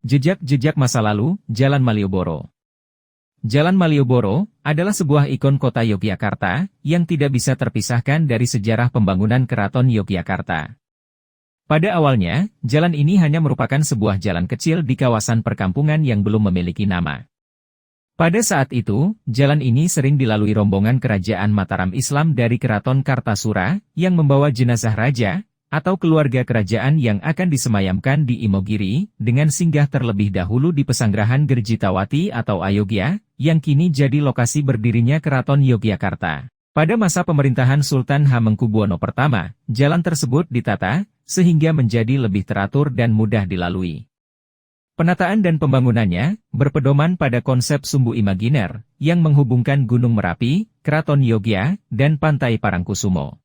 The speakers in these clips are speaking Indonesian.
Jejak-jejak masa lalu, Jalan Malioboro. Jalan Malioboro adalah sebuah ikon kota Yogyakarta yang tidak bisa terpisahkan dari sejarah pembangunan Keraton Yogyakarta. Pada awalnya, jalan ini hanya merupakan sebuah jalan kecil di kawasan perkampungan yang belum memiliki nama. Pada saat itu, jalan ini sering dilalui rombongan kerajaan Mataram Islam dari Keraton Kartasura yang membawa jenazah raja atau keluarga kerajaan yang akan disemayamkan di Imogiri, dengan singgah terlebih dahulu di Pesanggerahan Gerjitawati atau Ayogya, yang kini jadi lokasi berdirinya Keraton Yogyakarta. Pada masa pemerintahan Sultan Hamengkubuwono I, jalan tersebut ditata, sehingga menjadi lebih teratur dan mudah dilalui. Penataan dan pembangunannya berpedoman pada konsep sumbu imaginer, yang menghubungkan Gunung Merapi, Keraton Yogya, dan Pantai Parangkusumo.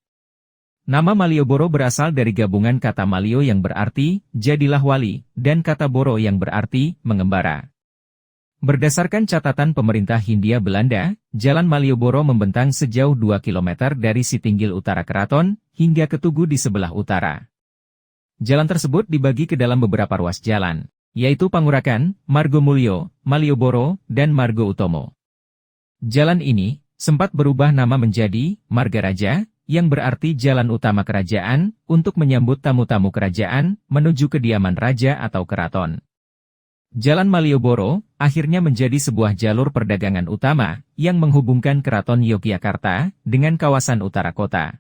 Nama Malioboro berasal dari gabungan kata Malio yang berarti, jadilah wali, dan kata Boro yang berarti, mengembara. Berdasarkan catatan pemerintah Hindia Belanda, Jalan Malioboro membentang sejauh 2 km dari Sitinggil Utara Keraton, hingga ke Tugu di sebelah utara. Jalan tersebut dibagi ke dalam beberapa ruas jalan, yaitu Pangurakan, Margomulyo, Malioboro, dan Margo Utomo. Jalan ini sempat berubah nama menjadi Margaraja, yang berarti jalan utama kerajaan, untuk menyambut tamu-tamu kerajaan, menuju kediaman raja atau keraton. Jalan Malioboro, akhirnya menjadi sebuah jalur perdagangan utama, yang menghubungkan Keraton Yogyakarta, dengan kawasan utara kota.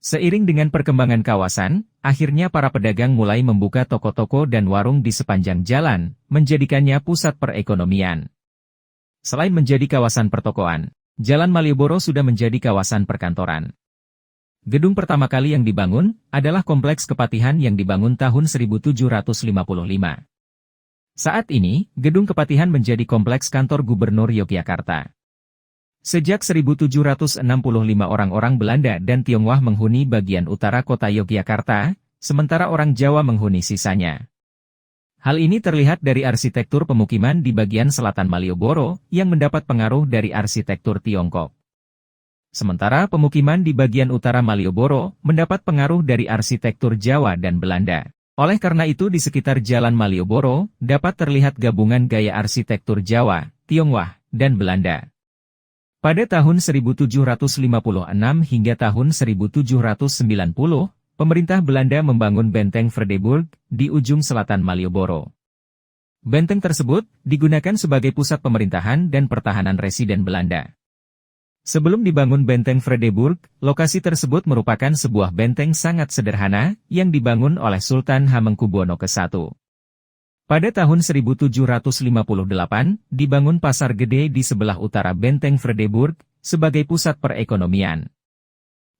Seiring dengan perkembangan kawasan, akhirnya para pedagang mulai membuka toko-toko dan warung di sepanjang jalan, menjadikannya pusat perekonomian. Selain menjadi kawasan pertokoan, Jalan Malioboro sudah menjadi kawasan perkantoran. Gedung pertama kali yang dibangun adalah Kompleks Kepatihan yang dibangun tahun 1755. Saat ini, Gedung Kepatihan menjadi kompleks kantor Gubernur Yogyakarta. Sejak 1765 orang-orang Belanda dan Tionghoa menghuni bagian utara kota Yogyakarta, sementara orang Jawa menghuni sisanya. Hal ini terlihat dari arsitektur pemukiman di bagian selatan Malioboro yang mendapat pengaruh dari arsitektur Tiongkok. Sementara pemukiman di bagian utara Malioboro mendapat pengaruh dari arsitektur Jawa dan Belanda. Oleh karena itu di sekitar Jalan Malioboro dapat terlihat gabungan gaya arsitektur Jawa, Tionghoa, dan Belanda. Pada tahun 1756 hingga tahun 1790, pemerintah Belanda membangun Benteng Vredeburg di ujung selatan Malioboro. Benteng tersebut digunakan sebagai pusat pemerintahan dan pertahanan residen Belanda. Sebelum dibangun Benteng Vredeburg, lokasi tersebut merupakan sebuah benteng sangat sederhana yang dibangun oleh Sultan Hamengkubuwono I. Pada tahun 1758, dibangun Pasar Gede di sebelah utara Benteng Vredeburg sebagai pusat perekonomian.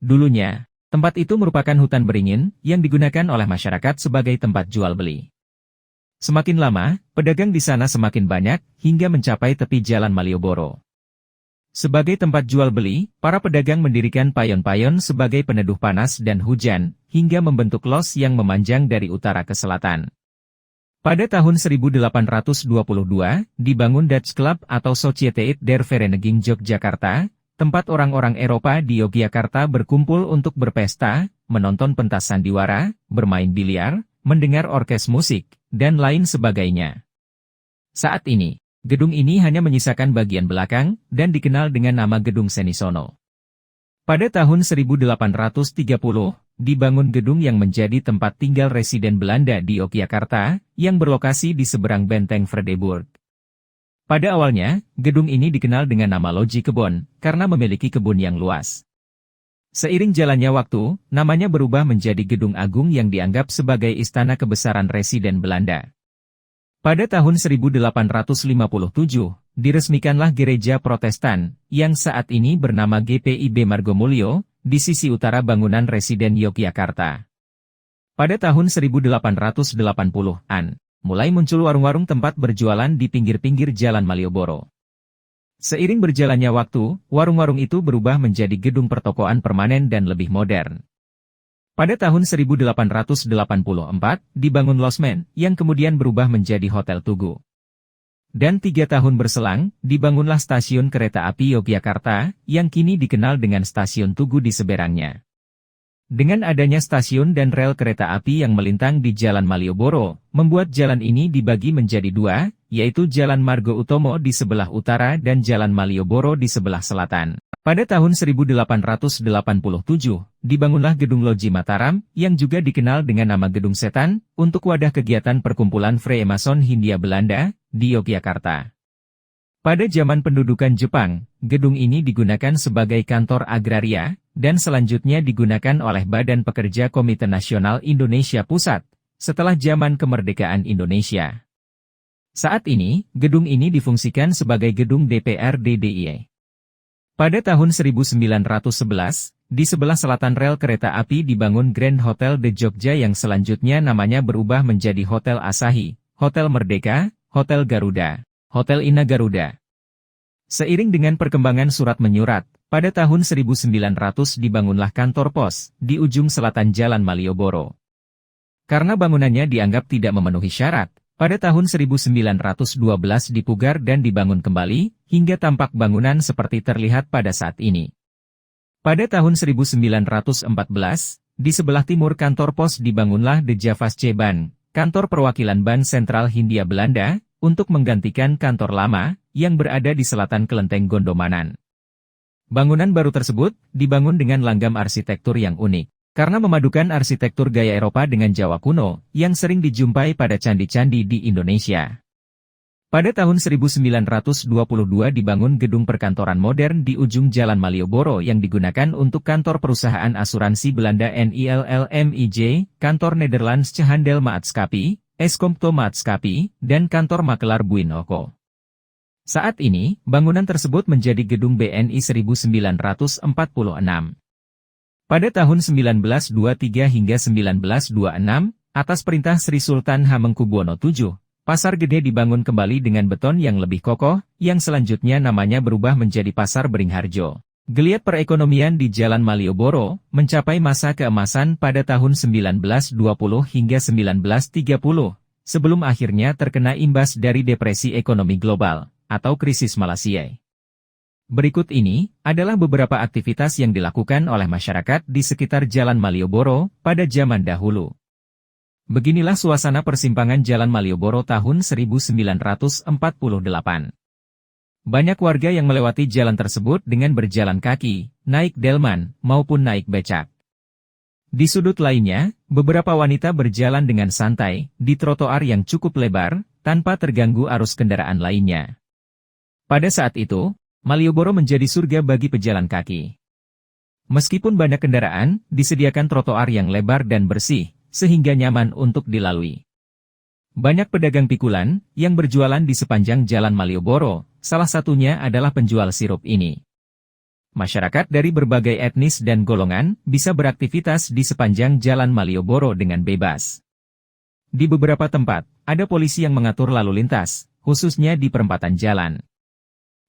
Dulunya, tempat itu merupakan hutan beringin yang digunakan oleh masyarakat sebagai tempat jual beli. Semakin lama, pedagang di sana semakin banyak hingga mencapai tepi Jalan Malioboro. Sebagai tempat jual beli, para pedagang mendirikan payon-payon sebagai peneduh panas dan hujan, hingga membentuk los yang memanjang dari utara ke selatan. Pada tahun 1822, dibangun Dutch Club atau Sociëteit der Vereniging Yogyakarta, tempat orang-orang Eropa di Yogyakarta berkumpul untuk berpesta, menonton pentas sandiwara, bermain biliar, mendengar orkes musik, dan lain sebagainya. Saat ini, gedung ini hanya menyisakan bagian belakang, dan dikenal dengan nama Gedung Senisono. Pada tahun 1830, dibangun gedung yang menjadi tempat tinggal residen Belanda di Yogyakarta, yang berlokasi di seberang Benteng Vredeburg. Pada awalnya, gedung ini dikenal dengan nama Loji Kebon, karena memiliki kebun yang luas. Seiring jalannya waktu, namanya berubah menjadi Gedung Agung yang dianggap sebagai istana kebesaran residen Belanda. Pada tahun 1857, diresmikanlah Gereja Protestan, yang saat ini bernama GPIB Margomulyo, di sisi utara bangunan residen Yogyakarta. Pada tahun 1880-an, mulai muncul warung-warung tempat berjualan di pinggir-pinggir Jalan Malioboro. Seiring berjalannya waktu, warung-warung itu berubah menjadi gedung pertokoan permanen dan lebih modern. Pada tahun 1884, dibangun losmen, yang kemudian berubah menjadi Hotel Tugu. Dan 3 tahun berselang, dibangunlah stasiun kereta api Yogyakarta, yang kini dikenal dengan Stasiun Tugu di seberangnya. Dengan adanya stasiun dan rel kereta api yang melintang di Jalan Malioboro, membuat jalan ini dibagi menjadi dua, yaitu Jalan Margo Utomo di sebelah utara dan Jalan Malioboro di sebelah selatan. Pada tahun 1887, dibangunlah Gedung Loji Mataram, yang juga dikenal dengan nama Gedung Setan, untuk wadah kegiatan perkumpulan Freemason Hindia Belanda, di Yogyakarta. Pada zaman pendudukan Jepang, gedung ini digunakan sebagai kantor agraria, dan selanjutnya digunakan oleh Badan Pekerja Komite Nasional Indonesia Pusat, setelah zaman kemerdekaan Indonesia. Saat ini, gedung ini difungsikan sebagai gedung DPRD DIY. Pada tahun 1911, di sebelah selatan rel kereta api dibangun Grand Hotel de Jogja yang selanjutnya namanya berubah menjadi Hotel Asahi, Hotel Merdeka, Hotel Garuda, Hotel Ina Garuda. Seiring dengan perkembangan surat menyurat, pada tahun 1900 dibangunlah kantor pos di ujung selatan Jalan Malioboro. Karena bangunannya dianggap tidak memenuhi syarat, pada tahun 1912 dipugar dan dibangun kembali, hingga tampak bangunan seperti terlihat pada saat ini. Pada tahun 1914, di sebelah timur kantor pos dibangunlah De Javasche Bank, kantor perwakilan Bank Sentral Hindia Belanda, untuk menggantikan kantor lama, yang berada di selatan kelenteng Gondomanan. Bangunan baru tersebut dibangun dengan langgam arsitektur yang unik, karena memadukan arsitektur gaya Eropa dengan Jawa kuno, yang sering dijumpai pada candi-candi di Indonesia. Pada tahun 1922 dibangun gedung perkantoran modern di ujung Jalan Malioboro yang digunakan untuk kantor perusahaan asuransi Belanda NILLMIJ, kantor Nederlands Handel Maatschappij, Eskomto Maatschappij, dan kantor makelar Buinoko. Saat ini, bangunan tersebut menjadi gedung BNI 1946. Pada tahun 1923 hingga 1926, atas perintah Sri Sultan Hamengkubuwono VII, Pasar Gede dibangun kembali dengan beton yang lebih kokoh, yang selanjutnya namanya berubah menjadi Pasar Beringharjo. Geliat perekonomian di Jalan Malioboro mencapai masa keemasan pada tahun 1920 hingga 1930, sebelum akhirnya terkena imbas dari depresi ekonomi global, atau krisis Malaysia. Berikut ini adalah beberapa aktivitas yang dilakukan oleh masyarakat di sekitar Jalan Malioboro pada zaman dahulu. Beginilah suasana persimpangan Jalan Malioboro tahun 1948. Banyak warga yang melewati jalan tersebut dengan berjalan kaki, naik delman, maupun naik becak. Di sudut lainnya, beberapa wanita berjalan dengan santai di trotoar yang cukup lebar, tanpa terganggu arus kendaraan lainnya. Pada saat itu, Malioboro menjadi surga bagi pejalan kaki. Meskipun banyak kendaraan, disediakan trotoar yang lebar dan bersih, sehingga nyaman untuk dilalui. Banyak pedagang pikulan yang berjualan di sepanjang Jalan Malioboro, salah satunya adalah penjual sirup ini. Masyarakat dari berbagai etnis dan golongan bisa beraktivitas di sepanjang Jalan Malioboro dengan bebas. Di beberapa tempat, ada polisi yang mengatur lalu lintas, khususnya di perempatan jalan.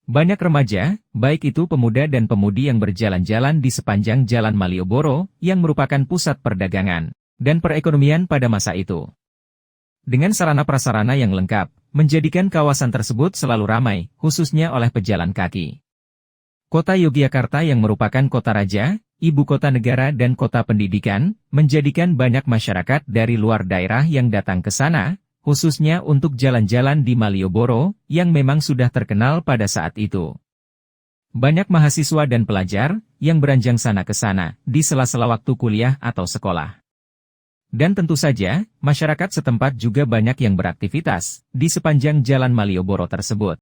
Banyak remaja, baik itu pemuda dan pemudi yang berjalan-jalan di sepanjang Jalan Malioboro, yang merupakan pusat perdagangan dan perekonomian pada masa itu. Dengan sarana-prasarana yang lengkap, menjadikan kawasan tersebut selalu ramai, khususnya oleh pejalan kaki. Kota Yogyakarta yang merupakan kota raja, ibu kota negara dan kota pendidikan, menjadikan banyak masyarakat dari luar daerah yang datang ke sana, khususnya untuk jalan-jalan di Malioboro, yang memang sudah terkenal pada saat itu. Banyak mahasiswa dan pelajar, yang beranjang sana ke sana, di sela-sela waktu kuliah atau sekolah. Dan tentu saja, masyarakat setempat juga banyak yang beraktivitas, di sepanjang Jalan Malioboro tersebut.